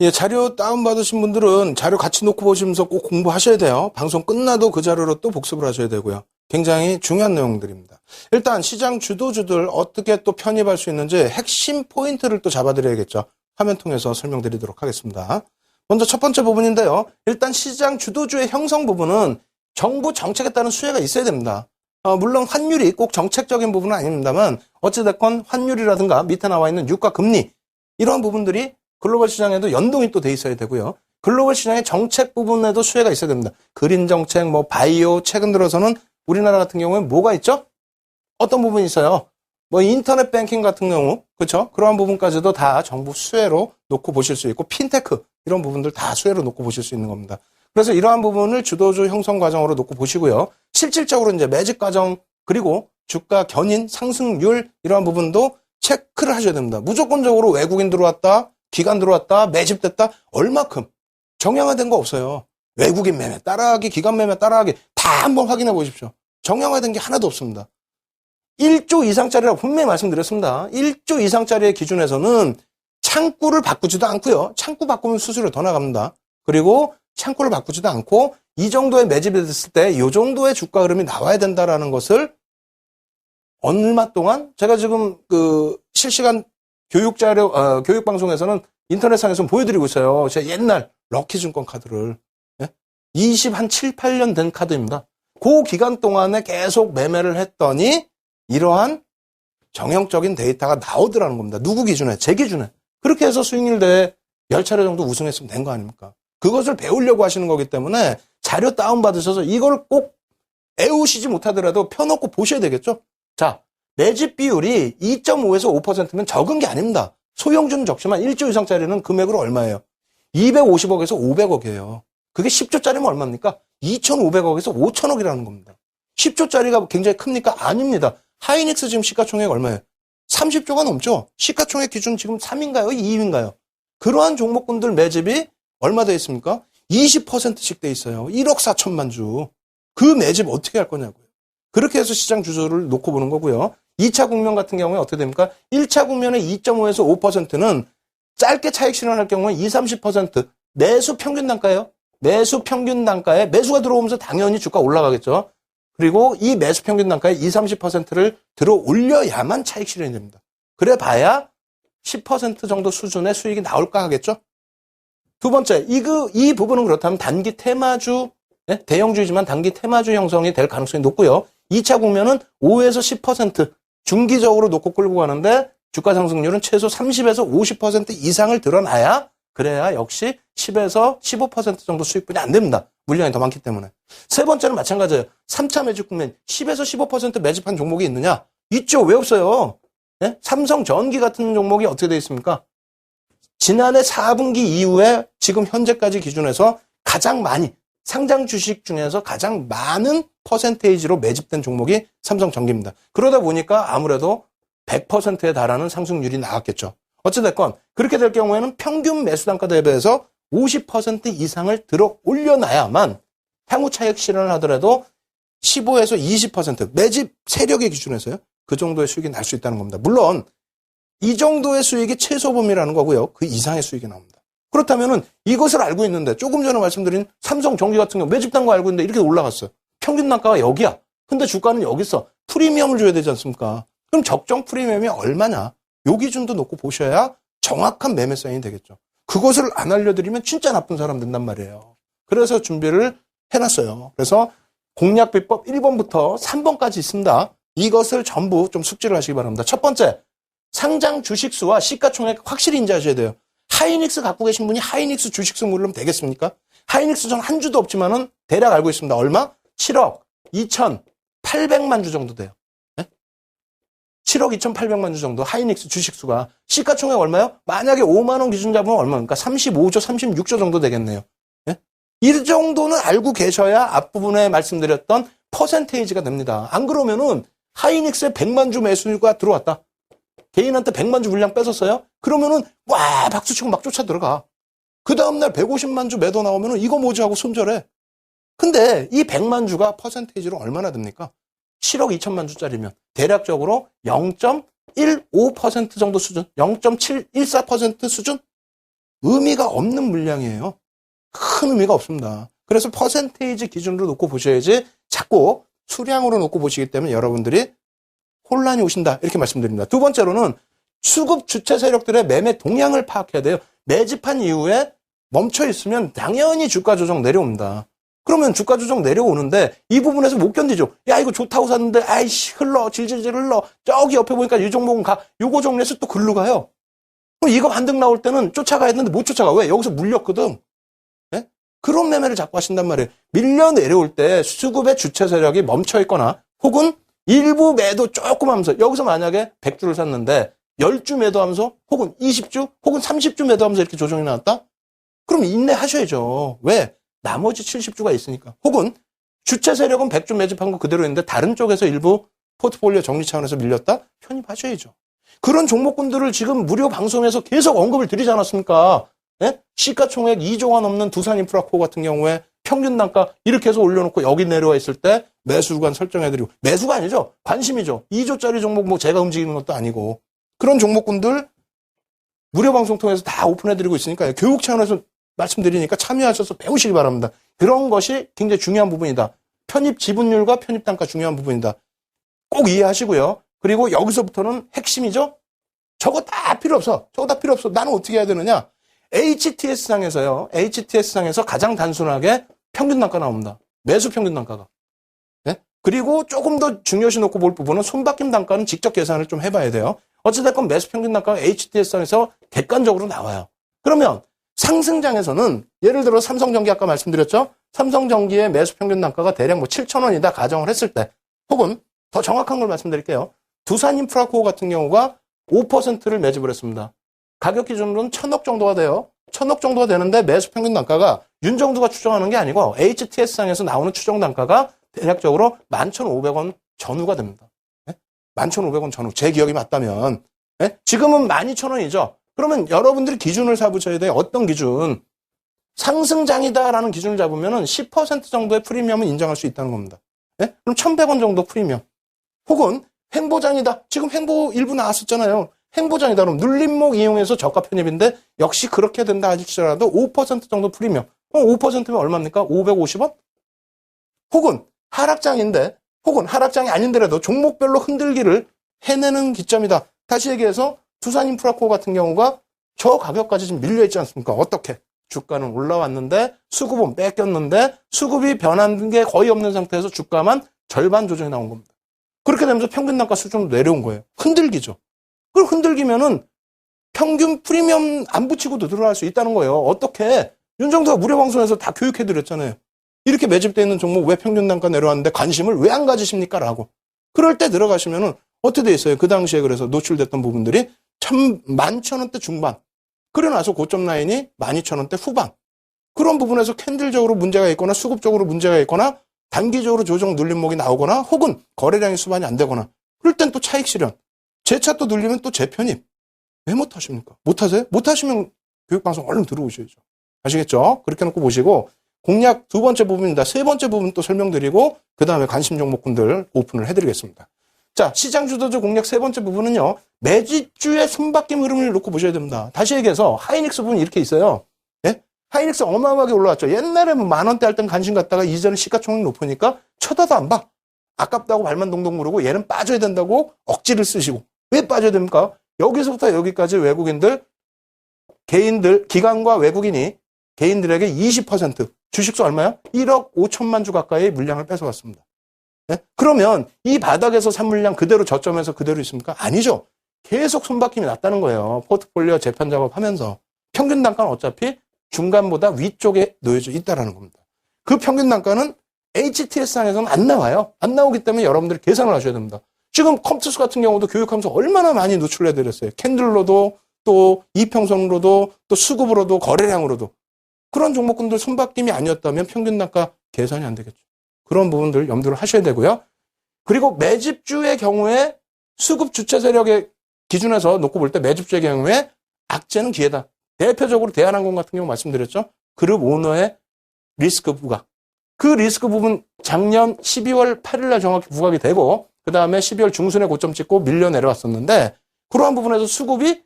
예, 자료 다운받으신 분들은 자료 같이 놓고 보시면서 꼭 공부하셔야 돼요. 방송 끝나도 그 자료로 또 복습을 하셔야 되고요. 굉장히 중요한 내용들입니다. 일단 시장 주도주들 어떻게 또 편입할 수 있는지 핵심 포인트를 또 잡아드려야겠죠. 화면 통해서 설명드리도록 하겠습니다. 먼저 첫 번째 부분인데요. 일단 시장 주도주의 형성 부분은 정부 정책에 따른 수혜가 있어야 됩니다. 물론 환율이 꼭 정책적인 부분은 아닙니다만 어찌됐건 환율이라든가 밑에 나와 있는 유가 금리 이러한 부분들이 글로벌 시장에도 연동이 또 돼 있어야 되고요. 글로벌 시장의 정책 부분에도 수혜가 있어야 됩니다. 그린 정책, 바이오, 최근 들어서는 우리나라 같은 경우에 뭐가 있죠? 어떤 부분이 있어요? 인터넷 뱅킹 같은 경우, 그렇죠? 그러한 부분까지도 다 정부 수혜로 놓고 보실 수 있고, 핀테크 이런 부분들 다 수혜로 놓고 보실 수 있는 겁니다. 그래서 이러한 부분을 주도주 형성 과정으로 놓고 보시고요. 실질적으로 이제 매집 과정 그리고 주가 견인, 상승률 이러한 부분도 체크를 하셔야 됩니다. 무조건적으로 외국인 들어왔다, 기관 들어왔다, 매집됐다, 얼마큼 정량화된 거 없어요. 외국인 매매 따라하기, 기관 매매 따라하기 다 한번 확인해 보십시오. 정량화된 게 하나도 없습니다. 1조 이상짜리라고 분명히 말씀드렸습니다. 1조 이상짜리의 기준에서는 창구를 바꾸지도 않고요. 창구 바꾸면 수수료 더 나갑니다. 그리고 창구를 바꾸지도 않고 이 정도의 매집이 됐을 때 이 정도의 주가 흐름이 나와야 된다라는 것을 얼마 동안 제가 지금 실시간 교육 자료, 교육 방송에서는 인터넷상에서 보여드리고 있어요. 제 옛날 럭키증권 카드를. 7, 8년 된 카드입니다. 그 기간 동안에 계속 매매를 했더니 이러한 정형적인 데이터가 나오더라는 겁니다. 누구 기준에? 제 기준에. 그렇게 해서 수익률 대회 10차례 정도 우승했으면 된 거 아닙니까? 그것을 배우려고 하시는 거기 때문에 자료 다운받으셔서 이걸 꼭 애우시지 못하더라도 펴놓고 보셔야 되겠죠? 자, 매집 비율이 2.5에서 5%면 적은 게 아닙니다. 소형주는 적지만 1조 이상짜리는 금액으로 얼마예요? 250억에서 500억이에요. 그게 10조짜리면 얼마입니까? 2,500억에서 5,000억이라는 겁니다. 10조짜리가 굉장히 큽니까? 아닙니다. 하이닉스 지금 시가총액 얼마예요? 30조가 넘죠? 시가총액 기준 지금 3인가요? 2위인가요? 그러한 종목군들 매집이 얼마 돼 있습니까? 20%씩 돼 있어요. 1억 4천만 주. 그 매집 어떻게 할 거냐고요. 그렇게 해서 시장 주소를 놓고 보는 거고요. 2차 국면 같은 경우에 어떻게 됩니까? 1차 국면의 2.5에서 5%는 짧게 차익 실현할 경우에 20, 30% 매수 평균 단가예요. 매수 평균 단가에 매수가 들어오면서 당연히 주가 올라가겠죠. 그리고 이 매수 평균 단가에 20, 30%를 들어 올려야만 차익 실현이 됩니다. 그래 봐야 10% 정도 수준의 수익이 나올까 하겠죠. 두 번째, 이 부분은 그렇다면 단기 테마주, 대형주이지만 단기 테마주 형성이 될 가능성이 높고요. 2차 국면은 5에서 10% 중기적으로 놓고 끌고 가는데 주가 상승률은 최소 30에서 50% 이상을 드러나야 그래야 역시 10에서 15% 정도 수익분이 안 됩니다. 물량이 더 많기 때문에. 세 번째는 마찬가지예요. 3차 매집 국면 10에서 15% 매집한 종목이 있느냐? 있죠. 왜 없어요? 삼성전기 같은 종목이 어떻게 되어 있습니까? 지난해 4분기 이후에 지금 현재까지 기준해서 가장 많이 상장 주식 중에서 가장 많은 퍼센테이지로 매집된 종목이 삼성전기입니다. 그러다 보니까 아무래도 100%에 달하는 상승률이 나왔겠죠. 어찌됐건 그렇게 될 경우에는 평균 매수 단가 대비해서 50% 이상을 들어 올려놔야만 향후 차익 실현을 하더라도 15에서 20% 매집 세력의 기준에서요. 그 정도의 수익이 날 수 있다는 겁니다. 물론 이 정도의 수익이 최소범위라는 거고요. 그 이상의 수익이 나옵니다. 그렇다면은 이것을 알고 있는데 조금 전에 말씀드린 삼성전기 같은 경우 매집 단가 알고 있는데 이렇게 올라갔어요. 평균 단가가 여기야. 근데 주가는 여기 있어. 프리미엄을 줘야 되지 않습니까? 그럼 적정 프리미엄이 얼마냐? 요 기준도 놓고 보셔야 정확한 매매 사인이 되겠죠. 그것을 안 알려드리면 진짜 나쁜 사람 된단 말이에요. 그래서 준비를 해놨어요. 그래서 공략 비법 1번부터 3번까지 있습니다. 이것을 전부 좀 숙지를 하시기 바랍니다. 첫 번째, 상장 주식수와 시가총액 확실히 인지하셔야 돼요. 하이닉스 갖고 계신 분이 하이닉스 주식수 모르면 되겠습니까? 하이닉스 전 한 주도 없지만은 대략 알고 있습니다. 얼마? 7억 2,800만 주 정도 돼요. 7억 2,800만 주 정도 하이닉스 주식수가 시가총액 얼마요? 만약에 5만 원 기준 잡으면 얼마입니까? 35조, 36조 정도 되겠네요. 이 정도는 알고 계셔야 앞부분에 말씀드렸던 퍼센테이지가 됩니다. 안 그러면은 하이닉스에 100만 주 매수가 들어왔다. 개인한테 100만 주 물량 뺏었어요? 그러면은 와 박수치고 막 쫓아 들어가. 그 다음날 150만 주 매도 나오면은 이거 뭐지 하고 손절해. 근데 이 100만 주가 퍼센테이지로 얼마나 됩니까? 7억 2천만 주짜리면 대략적으로 0.15% 정도 수준, 0.714% 수준? 의미가 없는 물량이에요. 큰 의미가 없습니다. 그래서 퍼센테이지 기준으로 놓고 보셔야지 자꾸 수량으로 놓고 보시기 때문에 여러분들이 혼란이 오신다. 이렇게 말씀드립니다. 두 번째로는 수급 주체 세력들의 매매 동향을 파악해야 돼요. 매집한 이후에 멈춰 있으면 당연히 주가 조정 내려옵니다. 그러면 주가 조정 내려오는데 이 부분에서 못 견디죠. 야, 이거 좋다고 샀는데 아이씨 흘러 질질질 흘러. 저기 옆에 보니까 이 종목은 가. 요거 정리해서 또 글로 가요. 그럼 이거 반등 나올 때는 쫓아가야 했는데 못 쫓아가. 왜? 여기서 물렸거든. 네? 그런 매매를 자꾸 하신단 말이에요. 밀려 내려올 때 수급의 주체 세력이 멈춰 있거나 혹은 일부 매도 조금 하면서 여기서 만약에 100주를 샀는데 10주 매도하면서 혹은 20주 혹은 30주 매도하면서 이렇게 조정이 나왔다? 그럼 인내하셔야죠. 왜? 나머지 70주가 있으니까. 혹은 주체 세력은 100주 매집한 거 그대로 있는데 다른 쪽에서 일부 포트폴리오 정리 차원에서 밀렸다? 편입하셔야죠. 그런 종목군들을 지금 무료 방송에서 계속 언급을 드리지 않았습니까? 예? 시가총액 2조 원 넘는 두산인프라코 같은 경우에 평균 단가 이렇게 해서 올려놓고 여기 내려와 있을 때 매수구간 설정해드리고 매수가 아니죠. 관심이죠. 2조짜리 종목 뭐 제가 움직이는 것도 아니고 그런 종목군들 무료 방송 통해서 다 오픈해드리고 있으니까요. 교육 차원에서 말씀드리니까 참여하셔서 배우시기 바랍니다. 그런 것이 굉장히 중요한 부분이다. 편입 지분율과 편입 단가 중요한 부분이다. 꼭 이해하시고요. 그리고 여기서부터는 핵심이죠. 저거 다 필요 없어. 저거 다 필요 없어. 나는 어떻게 해야 되느냐. HTS상에서요. HTS상에서 가장 단순하게 평균 단가 나옵니다. 매수 평균 단가가. 네? 그리고 조금 더 중요시 놓고 볼 부분은 손바뀜 단가는 직접 계산을 좀 해봐야 돼요. 어찌됐건 매수 평균 단가가 HTS상에서 객관적으로 나와요. 그러면 상승장에서는 예를 들어 삼성전기 아까 말씀드렸죠. 삼성전기의 매수 평균 단가가 대략 뭐 7,000원이다 가정을 했을 때 혹은 더 정확한 걸 말씀드릴게요. 두산인프라코어 같은 경우가 5%를 매집을 했습니다. 가격 기준으로는 1,000억 정도가 돼요. 1,000억 정도가 되는데 매수 평균 단가가 윤정두가 추정하는 게 아니고 HTS상에서 나오는 추정 단가가 대략적으로 11,500원 전후가 됩니다. 네? 11,500원 전후. 제 기억이 맞다면. 네? 지금은 12,000원이죠. 그러면 여러분들이 기준을 잡으셔야 돼요. 어떤 기준? 상승장이다라는 기준을 잡으면 10% 정도의 프리미엄은 인정할 수 있다는 겁니다. 네? 그럼 1,100원 정도 프리미엄. 혹은 횡보장이다. 지금 횡보 일부 나왔었잖아요. 횡보장이다. 그럼 눌림목 이용해서 저가 편입인데 역시 그렇게 된다 하실지라도 5% 정도 프리미엄. 그럼 5%면 얼마입니까? 550원? 혹은 하락장인데 혹은 하락장이 아닌데라도 종목별로 흔들기를 해내는 기점이다. 다시 얘기해서 두산인프라코어 같은 경우가 저 가격까지 지금 밀려있지 않습니까? 어떻게? 주가는 올라왔는데 수급은 뺏겼는데 수급이 변한 게 거의 없는 상태에서 주가만 절반 조정이 나온 겁니다. 그렇게 되면서 평균 단가 수준으로 내려온 거예요. 흔들기죠. 그럼 흔들기면은 평균 프리미엄 안 붙이고도 들어갈 수 있다는 거예요. 어떻게? 윤정두가 무료 방송에서 다 교육해드렸잖아요. 이렇게 매집되어 있는 종목 왜 평균 단가 내려왔는데 관심을 왜 안 가지십니까? 라고. 그럴 때 들어가시면은 어떻게 돼 있어요? 그 당시에 그래서 노출됐던 부분들이 11,000원대 중반. 그러고 나서 고점 라인이 12,000원대 후반. 그런 부분에서 캔들적으로 문제가 있거나 수급적으로 문제가 있거나 단기적으로 조정 눌림목이 나오거나 혹은 거래량이 수반이 안 되거나 그럴 땐 또 차익 실현. 제 차 또 눌리면 또 재편입. 왜 못하십니까? 못하세요? 못하시면 교육방송 얼른 들어오셔야죠. 아시겠죠? 그렇게 놓고 보시고 공략 두 번째 부분입니다. 세 번째 부분 또 설명드리고 그 다음에 관심 종목군들 오픈을 해드리겠습니다. 자, 시장 주도주 공략 세 번째 부분은요. 매집주의 손바뀜 흐름을 놓고 보셔야 됩니다. 다시 얘기해서 하이닉스 부분이 이렇게 있어요. 예? 하이닉스 어마어마하게 올라왔죠. 옛날에 뭐 10,000원대 할 땐 관심 갖다가 이제는 시가총액 높으니까 쳐다도 안 봐. 아깝다고 발만 동동 무르고 얘는 빠져야 된다고 억지를 쓰시고. 왜 빠져야 됩니까? 여기서부터 여기까지 외국인들, 개인들, 기관과 외국인이 개인들에게 20% 주식수 얼마요? 1억 5천만 주 가까이 물량을 뺏어갔습니다. 네? 그러면 이 바닥에서 산 물량 그대로 저점에서 그대로 있습니까? 아니죠. 계속 손바뀜이 났다는 거예요. 포트폴리오 재편 작업하면서. 평균 단가는 어차피 중간보다 위쪽에 놓여져 있다는 겁니다. 그 평균 단가는 HTS상에서는 안 나와요. 안 나오기 때문에 여러분들이 계산을 하셔야 됩니다. 지금 컴투스 같은 경우도 교육하면서 얼마나 많이 노출해드렸어요. 캔들로도 또 이평선으로도 또 수급으로도 거래량으로도. 그런 종목군들 손바뀜이 아니었다면 평균 단가 계산이 안 되겠죠. 그런 부분들 염두를 하셔야 되고요. 그리고 매집주의 경우에 수급 주체 세력의 기준에서 놓고 볼 때 매집주의 경우에 악재는 기회다. 대표적으로 대한항공 같은 경우 말씀드렸죠. 그룹 오너의 리스크 부각. 그 리스크 부분 작년 12월 8일 날 정확히 부각이 되고 그 다음에 12월 중순에 고점 찍고 밀려 내려왔었는데 그러한 부분에서 수급이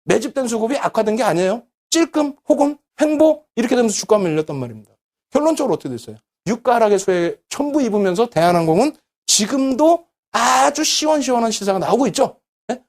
매집된 수급이 악화된 게 아니에요. 찔끔 혹은 횡보 이렇게 되면서 주가가 밀렸단 말입니다. 결론적으로 어떻게 됐어요? 유가 하락의 수에 전부 입으면서 대한항공은 지금도 아주 시원시원한 시세가 나오고 있죠. 네?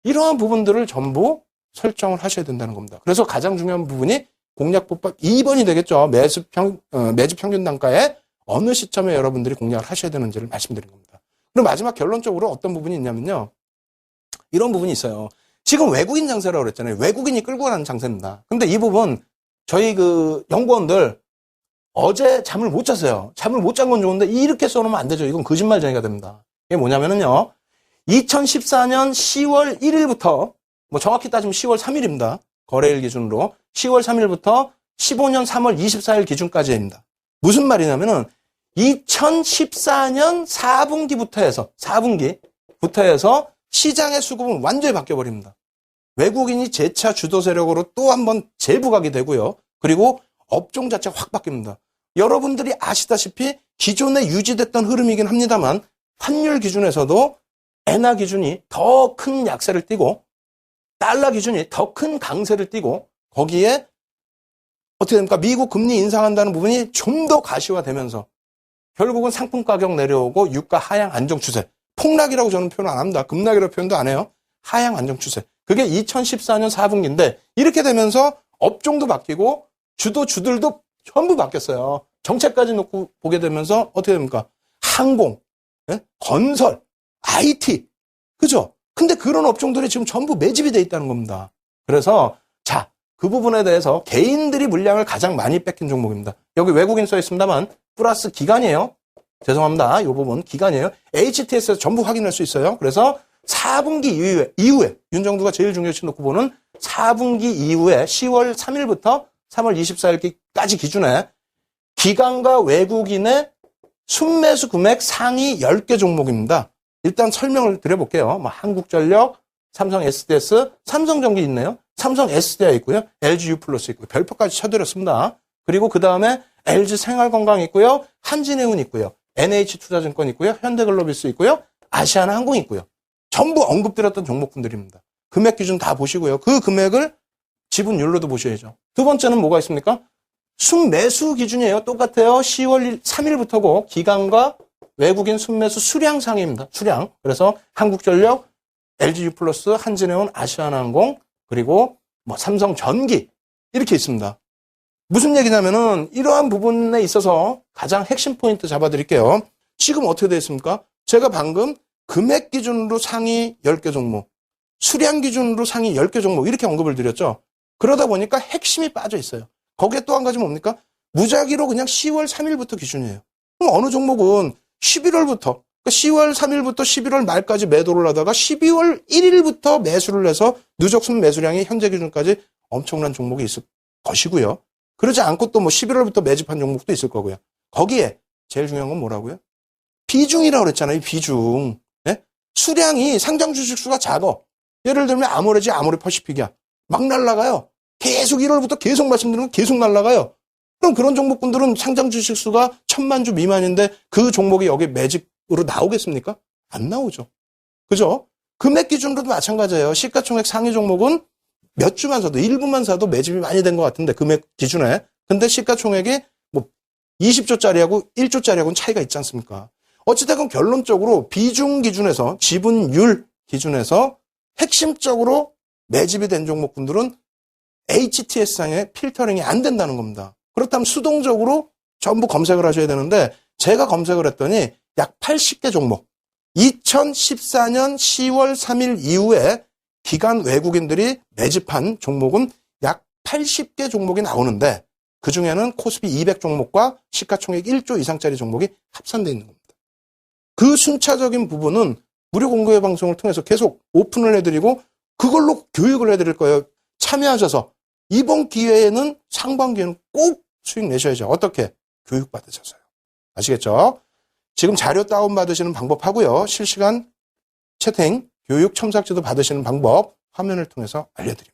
이러한 부분들을 전부 설정을 하셔야 된다는 겁니다. 그래서 가장 중요한 부분이 공략법법 2번이 되겠죠. 매집 평균 단가에 어느 시점에 여러분들이 공략을 하셔야 되는지를 말씀드린 겁니다. 그리고 마지막 결론적으로 어떤 부분이 있냐면요. 이런 부분이 있어요. 지금 외국인 장세라고 그랬잖아요. 외국인이 끌고 가는 장세입니다. 근데 이 부분 저희 그 연구원들 어제 잠을 못 잤어요. 잠을 못 잔 건 좋은데 이렇게 써놓으면 안 되죠. 이건 거짓말쟁이가 됩니다. 이게 뭐냐면요. 2014년 10월 1일부터 뭐 정확히 따지면 10월 3일입니다. 거래일 기준으로 10월 3일부터 15년 3월 24일 기준까지입니다. 무슨 말이냐면은 2014년 4분기부터 해서 시장의 수급은 완전히 바뀌어버립니다. 외국인이 재차 주도 세력으로 또 한 번 재부각이 되고요. 그리고 업종 자체가 확 바뀝니다. 여러분들이 아시다시피 기존에 유지됐던 흐름이긴 합니다만 환율 기준에서도 엔화 기준이 더 큰 약세를 띠고 달러 기준이 더 큰 강세를 띠고 거기에 어떻게 됩니까? 미국 금리 인상한다는 부분이 좀 더 가시화되면서 결국은 상품 가격 내려오고 유가 하향 안정 추세. 폭락이라고 저는 표현 안 합니다. 급락이라고 표현도 안 해요. 하향 안정 추세. 그게 2014년 4분기인데 이렇게 되면서 업종도 바뀌고 주들도 전부 바뀌었어요. 정책까지 놓고 보게 되면서 어떻게 됩니까? 항공, 건설, IT. 그죠? 근데 그런 업종들이 지금 전부 매집이 돼 있다는 겁니다. 그래서 자, 그 부분에 대해서 개인들이 물량을 가장 많이 뺏긴 종목입니다. 여기 외국인 써 있습니다만 플러스 기간이에요. 죄송합니다. 이 부분 기간이에요. HTS에서 전부 확인할 수 있어요. 그래서 4분기 이후에 윤정두가 제일 중요시 놓고 보는 4분기 이후에 10월 3일부터 3월 24일까지 기준에 기관과 외국인의 순매수 금액 상위 10개 종목입니다. 일단 설명을 드려볼게요. 뭐 한국전력, 삼성 SDS, 삼성전기 있네요. 삼성 SDI 있고요. LG U 플러스 있고요. 별표까지 쳐드렸습니다. 그리고 그 다음에 LG 생활건강 있고요. 한진해운 있고요. NH투자증권 있고요. 현대글로비스 있고요. 아시아나항공 있고요. 전부 언급드렸던 종목군들입니다. 금액 기준 다 보시고요. 그 금액을 지분율로도 보셔야죠. 두 번째는 뭐가 있습니까? 순매수 기준이에요. 똑같아요. 10월 3일부터고 기관과 외국인 순매수 수량 상위입니다. 수량. 그래서 한국전력, LG U 플러스, 한진해운, 아시아나항공 그리고 뭐 삼성전기 이렇게 있습니다. 무슨 얘기냐면은 이러한 부분에 있어서 가장 핵심 포인트 잡아드릴게요. 지금 어떻게 되어 있습니까? 제가 방금 금액 기준으로 상위 10개 종목, 수량 기준으로 상위 10개 종목 이렇게 언급을 드렸죠. 그러다 보니까 핵심이 빠져 있어요. 거기에 또 한 가지 뭡니까? 무작위로 그냥 10월 3일부터 기준이에요. 그럼 어느 종목은 11월부터, 그러니까 10월 3일부터 11월 말까지 매도를 하다가 12월 1일부터 매수를 해서 누적 순매수량이 현재 기준까지 엄청난 종목이 있을 것이고요. 그러지 않고 또 뭐 11월부터 매집한 종목도 있을 거고요. 거기에 제일 중요한 건 뭐라고요? 비중이라고 그랬잖아요. 비중. 네? 수량이 상장 주식 수가 작아. 예를 들면 아모레퍼시픽이야. 막 날아가요. 계속 1월부터 계속 말씀드리면 계속 날아가요. 그럼 그런 종목군들은 상장 주식 수가 1000만 주 미만인데 그 종목이 여기 매집으로 나오겠습니까? 안 나오죠. 그죠? 금액 기준으로도 마찬가지예요. 시가총액 상위 종목은 몇 주만 사도, 일부만 사도 매집이 많이 된 것 같은데, 금액 기준에. 근데 시가총액이 뭐 20조짜리하고 1조짜리하고는 차이가 있지 않습니까? 어찌됐건 결론적으로 비중 기준에서, 지분율 기준에서 핵심적으로 매집이 된 종목군들은 HTS상에 필터링이 안 된다는 겁니다. 그렇다면 수동적으로 전부 검색을 하셔야 되는데, 제가 검색을 했더니 약 80개 종목, 2014년 10월 3일 이후에 기관 외국인들이 매집한 종목은 약 80개 종목이 나오는데 그중에는 코스피 200 종목과 시가총액 1조 이상짜리 종목이 합산되어 있는 겁니다. 그 순차적인 부분은 무료 공개 방송을 통해서 계속 오픈을 해드리고 그걸로 교육을 해드릴 거예요. 참여하셔서 이번 기회에는 상반기에는 꼭 수익 내셔야죠. 어떻게? 교육받으셔서요. 아시겠죠? 지금 자료 다운받으시는 방법 하고요. 실시간 채팅 교육 첨삭지도 받으시는 방법 화면을 통해서 알려드립니다.